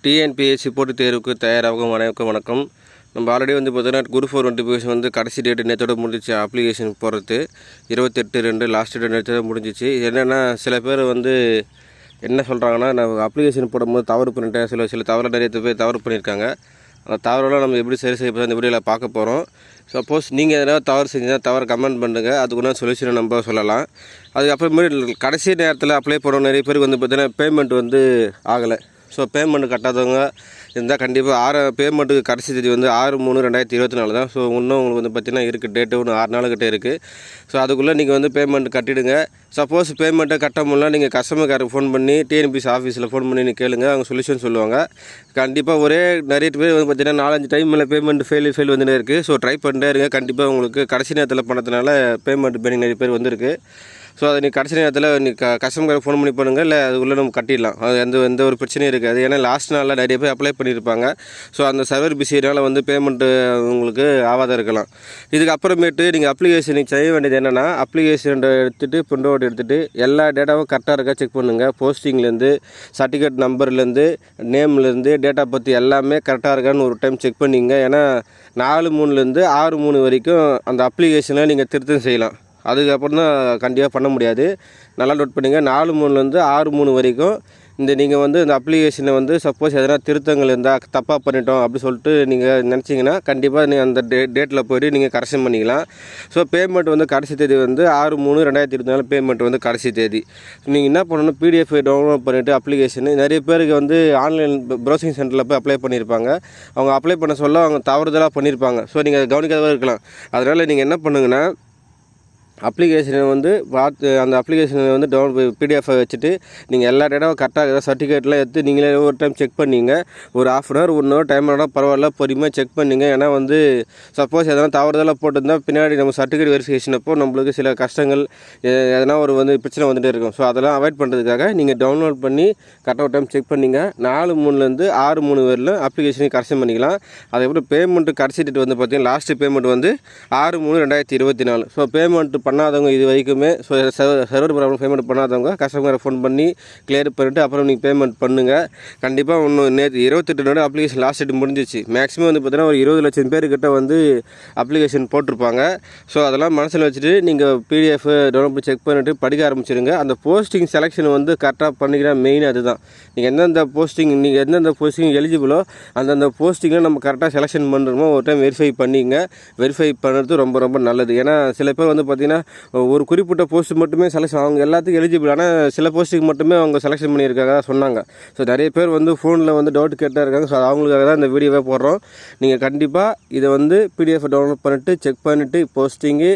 TNPSC போட்டித் தேர்வுக்கு தயாராகும் அனைவருக்கும் வணக்கம். நம்ம ஆல்ரெடி வந்து பார்த்தீங்கன்னா குரூப் 4 நோட்டிஃபிகேஷன் வந்து கடைசி டேட்டு நேற்றோட முடிஞ்சிச்சு. அப்ளிகேஷன் போடுறது 28/2 லாஸ்ட் டேட் நேற்றோட முடிஞ்சிச்சு. என்னென்னா சில பேர் வந்து என்ன சொல்கிறாங்கன்னா, நான் அப்ளிகேஷன் போடும்போது தவறு பண்ணிட்டேன், சில தவறு நிறைய பேர் தவறு பண்ணியிருக்காங்க. அந்த தவறெல்லாம் நம்ம எப்படி சரி செய்ய இந்த வீடியோவில் பார்க்க போகிறோம். சப்போஸ் நீங்கள் எதனா தவறு செஞ்சால் தவறு கமெண்ட் பண்ணுங்கள், அதுக்குன்னா சொல்யூஷனை நம்ம சொல்லலாம். அதுக்கப்புறமேட்டு கடைசி நேரத்தில் அப்ளை பண்ணுற நிறைய பேருக்கு வந்து பார்த்திங்கன்னா பேமெண்ட் வந்து ஆகலை. ஸோ பேமெண்ட் கட்டாதவங்க இருந்தால் கண்டிப்பாக பேமெண்ட்டுக்கு கடைசி தேதி வந்து 6/3/2024 தான். ஸோ இன்னும் உங்களுக்கு வந்து பார்த்திங்கன்னா இருக்குது, டேட்டு ஒன்று 6 நாளுக்கிட்டே இருக்குது. ஸோ அதுக்குள்ளே நீங்கள் வந்து பேமெண்ட் கட்டிடுங்க. சப்போஸ் பேமெண்ட்டை கட்ட முடியல, நீங்கள் கஸ்டமர் கேருக்கு ஃபோன் பண்ணி டிஎன்பிஎஸ்சி ஆஃபீஸில் ஃபோன் பண்ணி நீங்கள் கேளுங்க, அவங்க சொல்யூஷன் சொல்லுவாங்க. கண்டிப்பாக நிறைய பேர் வந்து பார்த்திங்கன்னா 4-5 டைம் மேலே பேமெண்ட் ஃபெயில் வந்துட்டே இருக்குது. ஸோ ட்ரை பண்ணிட்டே இருங்க. கண்டிப்பாக உங்களுக்கு கடைசி நேரத்தில் பண்ணதுனால பேமெண்ட் பெண்டிங் நிறைய பேர் வந்திருக்கு. ஸோ அதை நீங்கள் கடைசி நேரத்தில் நீங்கள் கஸ்டமர் ஃபோன் பண்ணி பண்ணுங்கள், இல்லை அதுக்குள்ளே நம்ம கட்டிடலாம். அது எந்த ஒரு பிரச்சனையும் இருக்காது. ஏன்னா லாஸ்ட் நாளில் நிறைய பேர் அப்ளை பண்ணியிருப்பாங்க. ஸோ அந்த சர்வர் பிஸினால் வந்து பேமெண்ட்டு உங்களுக்கு ஆகாத இருக்கலாம். இதுக்கப்புறமேட்டு நீங்கள் அப்ளிகேஷனுக்கு செய்ய வேண்டியது என்னென்னா, அப்ளிகேஷன் எடுத்துகிட்டு பிரிண்ட் அவுட் எடுத்துகிட்டு எல்லா டேட்டாவும் கரெக்டாக இருக்கா செக் பண்ணுங்கள். போஸ்டிங்லேருந்து சர்டிஃபிகேட் நம்பர்லேருந்து நேம்லேருந்து டேட்டா பற்றி எல்லாமே கரெக்டாக இருக்கான்னு ஒரு டைம் செக் பண்ணிங்க. ஏன்னா 4/3 6/3 வரைக்கும் அந்த அப்ளிகேஷனை நீங்கள் திருத்தம் செய்யலாம். அதுக்கப்புறம் தான் கண்டிப்பாக பண்ண முடியாது. நல்லா நோட் பண்ணிங்க. 4/3 6/3 வரைக்கும் நீங்கள் வந்து இந்த அப்ளிகேஷனை வந்து சப்போஸ் எதனா திருத்தங்கள் இருந்தால் தப்பாக பண்ணிட்டோம் அப்படி சொல்லிட்டு நீங்கள் நினச்சிங்கன்னா கண்டிப்பாக நீங்கள் அந்த டேட்டில் போய்ட்டு நீங்கள் கரெக்ஷன் பண்ணிக்கலாம். ஸோ பேமெண்ட் வந்து கடைசி தேதி வந்து 6/3/2024 பேமெண்ட் வந்து கடைசி தேதி. நீங்கள் என்ன பண்ணணும், பிடிஎஃப் டவுன்லோட் பண்ணிவிட்டு அப்ளிகேஷனு நிறைய பேருக்கு வந்து ஆன்லைன் ப்ரௌசிங் சென்டரில் போய் அப்ளை பண்ணியிருப்பாங்க. அவங்க அப்ளை பண்ண சொல்ல அவங்க தவறுதலாக பண்ணியிருப்பாங்க. ஸோ நீங்கள் கவனிக்காதவா இருக்கலாம். அதனால் நீங்கள் என்ன பண்ணுங்கன்னா, அப்ளிகேஷனை வந்து பார்த்து அந்த அப்ளிகேஷனை வந்து பிடிஎஃபை வச்சுட்டு நீங்கள் எல்லா டேட்டாவும் கரெக்டாக ஏதாவது சர்டிஃபிகேட்லாம் எடுத்து நீங்களே ஒரு டைம் செக் பண்ணிங்க. ஒரு 1/2 hour 1 hour டைம் ஆனால் பரவாயில்ல, பொறுமையாக செக் பண்ணிங்க. ஏன்னா வந்து சப்போஸ் எதனா தவறுதலாக போட்டிருந்தால் பின்னாடி நம்ம சர்டிஃபிகேட் வெரிஃபிகேஷன் அப்போ நம்மளுக்கு சில கஷ்டங்கள் எதனா ஒரு பிரச்சனை வந்துகிட்டே இருக்கும். ஸோ அதெல்லாம் அவாய்ட் பண்ணுறதுக்காக நீங்கள் டவுன்லோட் பண்ணி கரெக்டாக ஒரு டைம் செக் பண்ணிங்க. 4/3 6/3 வரையிலும் அப்ளிகேஷனையும் கரெக்ஷன் பண்ணிக்கலாம். அதுக்கப்புறம் பேமெண்ட்டு கடைசி டேட் வந்து பார்த்திங்கன்னா லாஸ்ட்டு பேமெண்ட் வந்து 6/3/2024. ஸோ பேமெண்ட் பண்ணாதவங்க இது வரைக்குமே சர்வர் ப்ராப்ளம் பேமெண்ட் பண்ணாதவங்க கஸ்டமரை ஃபோன் பண்ணி கிளியர் பண்ணிவிட்டு அப்புறம் நீங்கள் பேமெண்ட் பண்ணுங்கள். கண்டிப்பாக இன்னும் நேற்று 28 அப்ளிகேஷன் லாஸ்ட் டேட் முடிஞ்சிச்சு. மேக்ஸிமம் வந்து பார்த்தீங்கன்னா ஒரு 20 லட்சம் பேர்கிட்ட வந்து அப்ளிகேஷன் போட்டிருப்பாங்க. ஸோ அதெல்லாம் மனசில் வச்சுட்டு நீங்கள் பிடிஎஃப் டவுன்லோட் பண்ணி செக் பண்ணிவிட்டு படிக்க ஆரம்பிச்சிருங்க. அந்த போஸ்டிங் செலெக்ஷன் வந்து கரெக்டாக பண்ணிக்கிற மெயின் அதுதான். நீங்கள் எந்தெந்த போஸ்டிங் எலிஜிபிளோ அந்தந்த போஸ்டிங்கில் நம்ம கரெக்டாக செலெக்ஷன் பண்ணுறோமோ ஒரு டைம் வெரிஃபை பண்ணிங்க. வெரிஃபை பண்ணுறது ரொம்ப ரொம்ப நல்லது. ஏன்னா சில பேர் வந்து பார்த்திங்கன்னா ஒரு குறிப்பிட்ட போஸ்ட் மட்டுமே செலக்ஷன், அவங்க எல்லாத்துக்கும் எலிஜிபிள், ஆனால் சில போஸ்ட்டுக்கு மட்டுமே அவங்க செலெக்ஷன் பண்ணியிருக்காங்க சொன்னாங்க. ஸோ நிறைய பேர் வந்து ஃபோனில் வந்து டவுட் கேட்டால் இருக்காங்க. ஸோ அவங்களுக்காக தான் இந்த வீடியோவே போடுறோம். நீங்கள் கண்டிப்பாக இதை வந்து பிடிஎஃப் டவுன்லோட் பண்ணிவிட்டு செக் பண்ணிவிட்டு போஸ்டிங்கு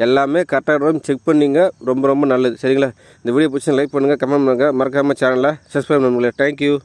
எல்லாமே கரெக்டாக செக் பண்ணிங்க. ரொம்ப ரொம்ப நல்லது. சரிங்களா? இந்த வீடியோ பிடிச்சி லைக் பண்ணுங்கள், கமெண்ட் பண்ணுங்கள், மறக்காமல் சேனலை சப்ஸ்கிரைப் பண்ணுங்களேன். தேங்க்யூ.